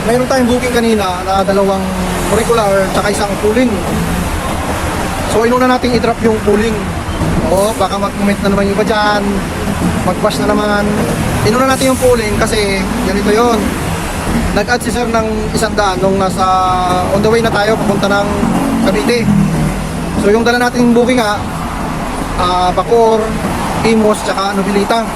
mayroon tayong booking kanina na dalawang regular tsaka isang pooling. So inuna natin i-drop yung pooling. Oo, baka mag-comment na naman yung iba dyan, mag-bash na naman. Inuna natin yung pooling kasi ganito yon. Nag-add si sir ng 100 nung nasa on the way na tayo papunta ng Cavite. So yung dala natin booking Bacoor, Imus, tsaka Nobilita.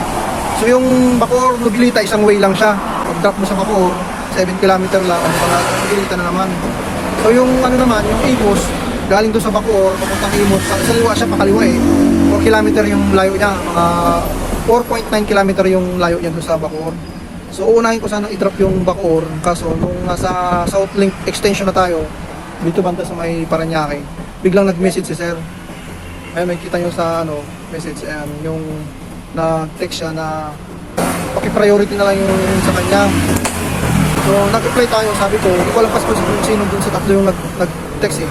So yung Bacoor, Nobilita, isang way lang siya. Pag-drop mo sa Bacoor, 7 km lang, Nobilita na naman. So yung ano naman, yung Imus, galing doon sa Bacoor, papuntang Imus, sa liwa siya, pakaliwa 4 km yung layo niya, mga 4.9 km yung layo niya doon sa Bacoor. So uunahin ko sana i-drop yung Bacoor, kaso nung nasa South Link extension na tayo, dito banda sa may Parañaque, biglang nag-message si sir. Ay, may kita nyo sa message, yung na-text siya na paki-priority na lang yung sa kanya. So nag-reply tayo, sabi ko, hindi ko alam pas kung sino dun sa tatlo yung nag-text eh.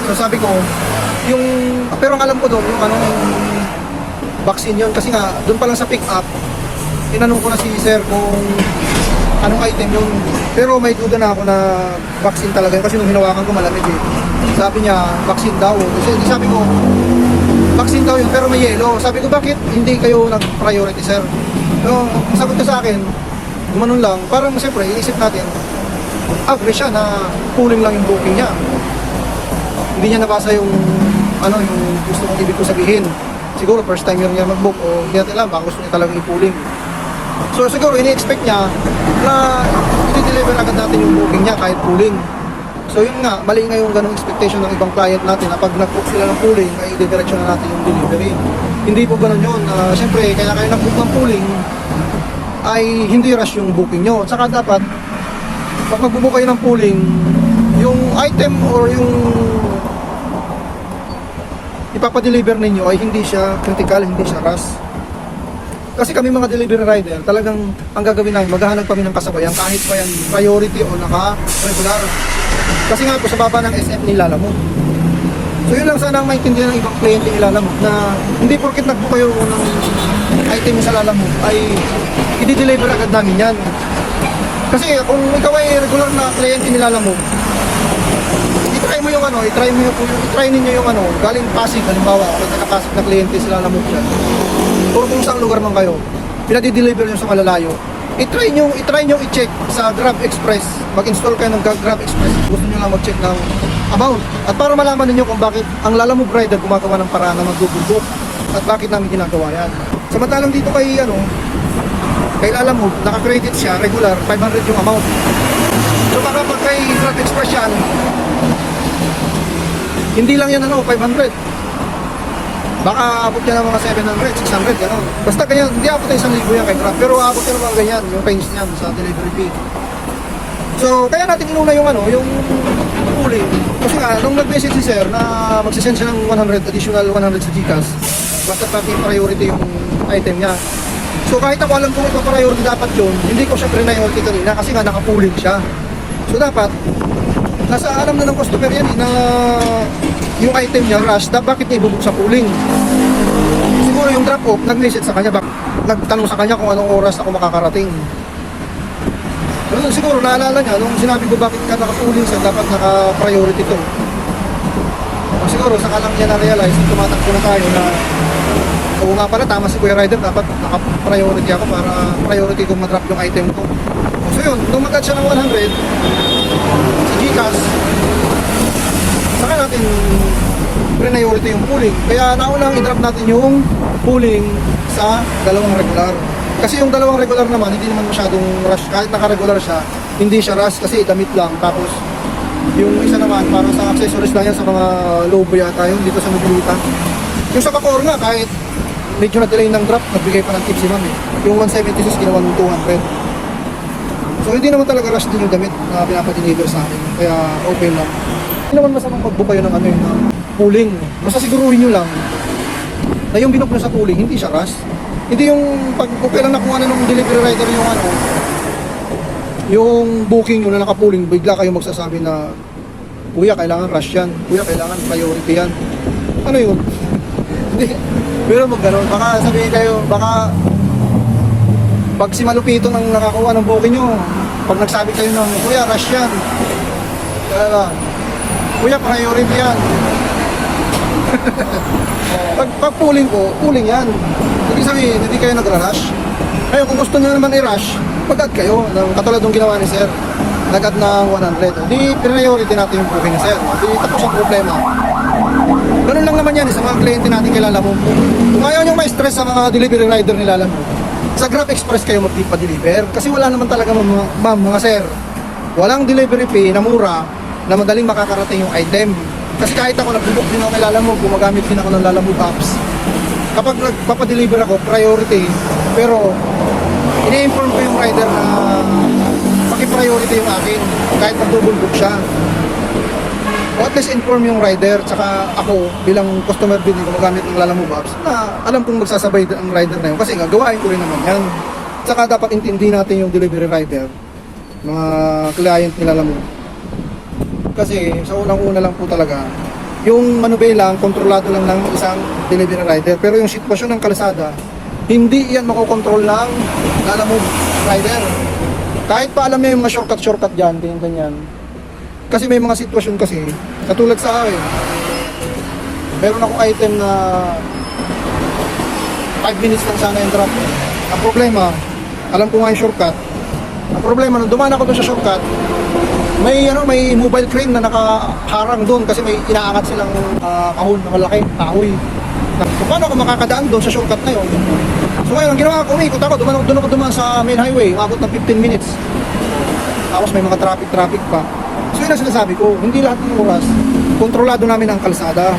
So sabi ko, pero ang alam ko doon, yung vaccine yun, kasi nga, doon pa lang sa pick-up, tinanong ko na si sir kung anong item yun. Pero may duda na ako na vaccine talaga yun, kasi nung hinawakan ko malamig eh. Sabi niya, vaccine daw. Kasi sabi ko, vaccine daw yun, pero may yellow. Sabi ko, bakit hindi kayo nag-priority, sir? So, ang sagot ko sa akin, gumanon lang, parang siyempre, inisip natin, agree siya na pooling lang yung booking niya. Hindi niya nabasa yung gusto kong ibig ko sabihin. Siguro, first time yun niya mag-book, o hindi natin alam, baka gusto niya talagang i-pooling. So, siguro, ini-expect niya na i-deliver agad natin yung booking niya kahit pooling. So yun nga, mali nga yung ganong expectation ng ibang client natin na pag nag-book sila ng pooling, ay i-direction na natin yung delivery. Hindi po ganun yun. Siyempre, kaya kayo nag-book ng pooling, ay hindi rush yung booking nyo. Saka dapat, pag mag-book kayo ng pooling, yung item or yung ipapadeliver ninyo ay hindi siya critical, hindi siya rush. Kasi kami mga delivery rider, talagang ang gagawin namin, maghahanap kami ng kasabayan kahit pa yan priority o naka-regular. Kasi nga po sa baba ng SM nilalamog. So yun lang sana ang maintindihan ng ibang kliyente nilalamog na hindi porket nagbook kayo ng item sa lalamog ay i-deliver agad namin yan. Kasi kung ikaw ay regular na kliyente nilalamog, i-try mo yung i-try ninyo yung galing Pasig, halimbawa, kung naka-Pasig na kliyente sila lalamog yan. O kung saan lugar man kayo, pinadi-deliver nyo sa malalayo, i-try nyo i-check sa Grab Express. Mag-install kayo ng Grab Express. Gusto nyo lang mag-check ng amount. At para malaman ninyo kung bakit ang Lalamove Rider gumagawa ng paraan na mag-Google Book at bakit namin ginagawa yan. Samantalang dito kay Lalamove, naka-credit siya, regular, 500 yung amount. So baka pag kay Grab Express yan, hindi lang yan 500. Baka abot niya ng mga 700, 600, gano'n. Basta ganyan, hindi abot tayo 1,000 yan kay Grab. Pero abot niya naman ganyan, yung range niyan sa delivery fee. So, kaya natin inuna yung pooling. Kasi nga, nung nag-message si sir na magsisend siya ng 100, additional 100 sa Gcash, basta pati priority yung item niya. So, kahit ako alam kung ito priority dapat yun, hindi ko siya priority kanina kasi nga naka-pooling siya. So, dapat, nasa alam na ng customer yan na yung item niya rush, bakit niya ibubuk sa pooling? Siguro yung drop-off, nag-message sa kanya, nagtanong sa kanya kung anong oras ako makakarating. Pero siguro naalala niya, nung sinabi ko bakit ka naka-pooling siya, dapat naka-priority to. O siguro, saka lang niya na-realize, tumatakbo na tayo na oo nga pala, tama si Kuya Rider, dapat naka-priority ako para priority kong ma-drop yung item ko. So yun, nung mag-add siya ng 100 sa Gcash, saka natin priority yung pooling. Kaya naunang i-drop natin yung pooling sa dalawang regular. Kasi yung dalawang regular naman, hindi naman masyadong rush. Kahit naka-regular siya, hindi siya rush kasi damit lang. Tapos yung isa naman, parang sa accessories lang yan sa mga lobo yata yun dito sa Nobilita. Yung sa Bacoor nga, kahit medyo na-delay ng drop, nagbigay pa ng tip si ma'am eh. Yung 176, ginawa ng 200. So hindi naman talaga rush din yung damit na pinapadeliver sa akin. Kaya okay lang. Hindi naman masamang pag-book kayo ng ng pooling. Basta siguruhin nyo lang na yung binook nyo sa pooling, hindi siya rush. Hindi yung pag okay lang nakuha na ng delivery rider yung booking nyo na naka-pooling, bigla kayo magsasabi na kuya, kailangan rush yan. Kuya, kailangan priority yan. Ano yun? Hindi. Pero mag-ganon. Baka sabihin kayo, baka pag si Malupito nang nakakuha ng booking nyo, Pag nagsabi kayo ng, Kuya, rush yan. Kuya, priority yan. pag pulling ko, pulling yan. Hindi sabihin, hindi kayo nagra-rush. Ngayon, kung gusto nyo naman i-rush, mag-add kayo. Katulad ng ginawa ni Sir. Nag-add ng 100. Di priority natin yung booking ni Sir. Di tapos ang problema. Ganun lang naman yan sa mga kliyente natin kilala mo. Kung ayaw nyo ma-stress sa mga delivery rider nilala mo, sa Grab Express kayo magpa-deliver. Kasi wala naman talaga ma'am, mga sir. Walang delivery fee na mura na madaling makakarating yung item. Kasi kahit ako nag-book din ako kay Lalamove, gumagamit din ako ng Lalamove apps. Kapag nagpapadeliver ako, priority. Pero, ini-inform ko yung rider na paki-priority yung akin. Kahit mag-double book siya. O at least inform yung rider, tsaka ako bilang customer din gumagamit ng Lalamove apps na alam kong magsasabay ang rider na yun. Kasi nga, gawain ko rin naman yan. Tsaka dapat intindi natin yung delivery rider, mga client ni Lalamove. Kasi sa unang-una lang po talaga, yung manubelang, kontrolado lang ng isang delivery rider. Pero yung sitwasyon ng kalsada, hindi yan makokontrol ng Lalamove rider. Kahit pa alam niya yung mga shortcut dyan, ganyan. Kasi may mga sitwasyon kasi, katulad sa akin, meron akong item na 5 minutes lang sana yung drop. Ang problema, alam ko nga yung shortcut. Ang problema, nung dumaan ako doon sa shortcut, may mobile crane na nakaharang doon kasi may inaangat silang kahon na malaki, kahoy. So, paano ako makakadaan doon sa shortcut na yun? So ngayon, ang ginawa ko, umikot ako, doon ako dumaan sa main highway, umabot ng 15 minutes. Tapos may mga traffic pa. So yun ang sinasabi ko, hindi lahat ng oras, kontrolado namin ang kalsada.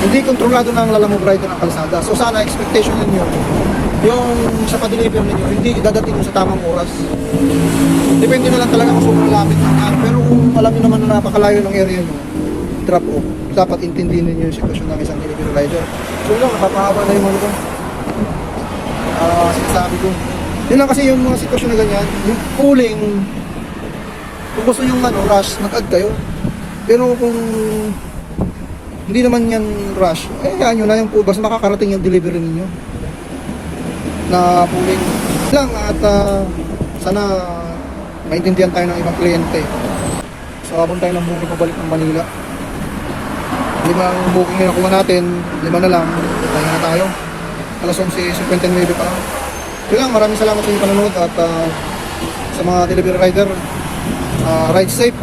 Hindi kontrolado ng Lalamove rider ng kalsada. So sana expectation ninyo, yung sa pa-deliver ninyo, hindi dadating sa tamang oras. Depende na lang talaga kung sobrang lapit ng araw. Pero kung alam niyo naman na napakalayo ng area nyo, drop off, dapat intindihin ninyo yung sitwasyon ng isang delivery rider. So yun lang, napapahaba na yung mga ko. Sinasabi ko. Yun lang kasi yung mga sitwasyon na ganyan, yung pulling, kung gusto yung rush, nag-add kayo. Pero kung hindi naman yan rush, yan nyo na yung basta makakarating yung delivery ninyo na pulling lang. At sana maintindihan tayo ng ibang kliyente. So habang tayo ng booking pabalik ng Manila, 5 booking na nakuha natin, 5 na lang, tayo na tayo. Alas 11:59 pa lang. Yun lang, maraming salamat sa inyong panonood at sa mga delivery rider, ride safe.